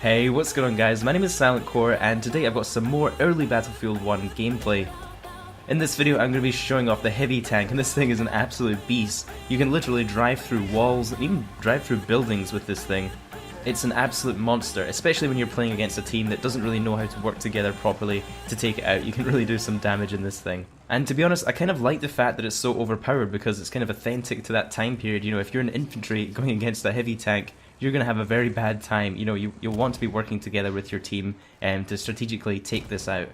Hey, what's going on guys? My name is Silent Core and today I've got some more early Battlefield 1 gameplay. In this video I'm going to be showing off the heavy tank, and this thing is an absolute beast. You can literally drive through walls and even drive through buildings with this thing. It's an absolute monster, especially when you're playing against a team that doesn't really know how to work together properly to take it out. You can really do some damage in this thing. And to be honest, I kind of like the fact that it's so overpowered because it's kind of authentic to that time period. You know, if you're an infantry going against a heavy tank, you're going to have a very bad time. You know, you'll want to be working together with your team to strategically take this out.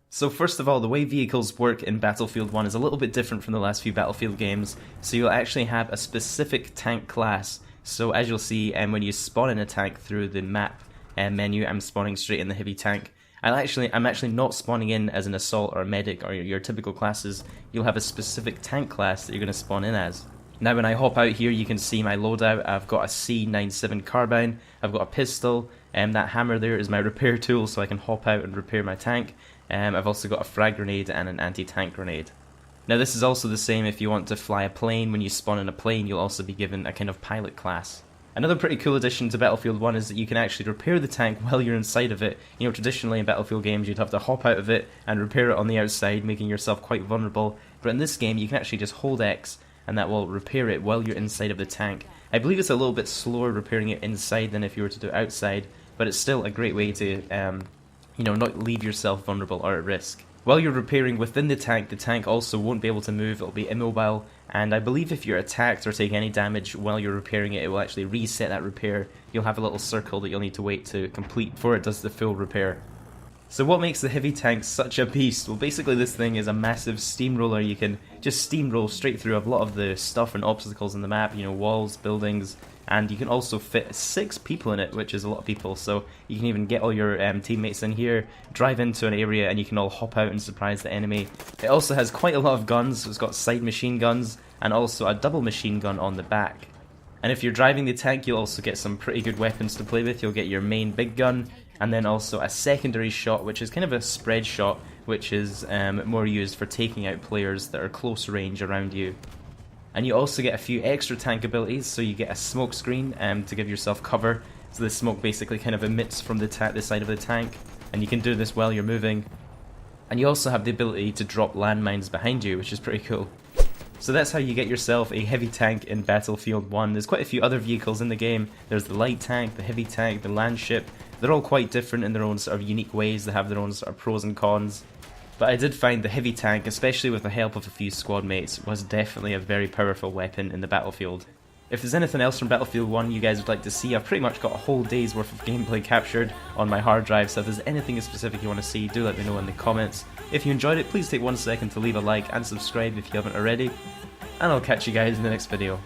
So first of all, the way vehicles work in Battlefield 1 is a little bit different from the last few Battlefield games. So you'll actually have a specific tank class. So as you'll see, when you spawn in a tank through the map menu, I'm spawning straight in the heavy tank. I'm actually not spawning in as an assault or a medic or your typical classes. You'll have a specific tank class that you're going to spawn in as. Now when I hop out here, you can see my loadout. I've got a C97 carbine, I've got a pistol, that hammer there is my repair tool so I can hop out and repair my tank. I've also got a frag grenade and an anti-tank grenade. Now this is also the same if you want to fly a plane. When you spawn in a plane, you'll also be given a kind of pilot class. Another pretty cool addition to Battlefield 1 is that you can actually repair the tank while you're inside of it. You know, traditionally in Battlefield games you'd have to hop out of it and repair it on the outside, making yourself quite vulnerable. But in this game you can actually just hold X and that will repair it while you're inside of the tank. I believe it's a little bit slower repairing it inside than if you were to do it outside, but it's still a great way to, you know, not leave yourself vulnerable or at risk. While you're repairing within the tank also won't be able to move, it'll be immobile, and I believe if you're attacked or take any damage while you're repairing it, it will actually reset that repair. You'll have a little circle that you'll need to wait to complete before it does the full repair. So what makes the heavy tank such a beast? Well, basically this thing is a massive steamroller. You can just steamroll straight through a lot of the stuff and obstacles in the map, you know, walls, buildings, and you can also fit 6 people in it, which is a lot of people, so you can even get all your teammates in here, drive into an area, and you can all hop out and surprise the enemy. It also has quite a lot of guns, so it's got side machine guns, and also a double machine gun on the back. And if you're driving the tank, you'll also get some pretty good weapons to play with. You'll get your main big gun, and then also a secondary shot, which is kind of a spread shot, which is more used for taking out players that are close range around you. And you also get a few extra tank abilities, so you get a smoke screen to give yourself cover. So the smoke basically kind of emits from the side of the tank, and you can do this while you're moving. And you also have the ability to drop landmines behind you, which is pretty cool. So that's how you get yourself a heavy tank in Battlefield 1. There's quite a few other vehicles in the game. There's the light tank, the heavy tank, the land ship. They're all quite different in their own sort of unique ways. They have their own sort of pros and cons. But I did find the heavy tank, especially with the help of a few squad mates, was definitely a very powerful weapon in the battlefield. If there's anything else from Battlefield 1 you guys would like to see, I've pretty much got a whole day's worth of gameplay captured on my hard drive, so if there's anything specific you want to see, do let me know in the comments. If you enjoyed it, please take 1 second to leave a like and subscribe if you haven't already, and I'll catch you guys in the next video.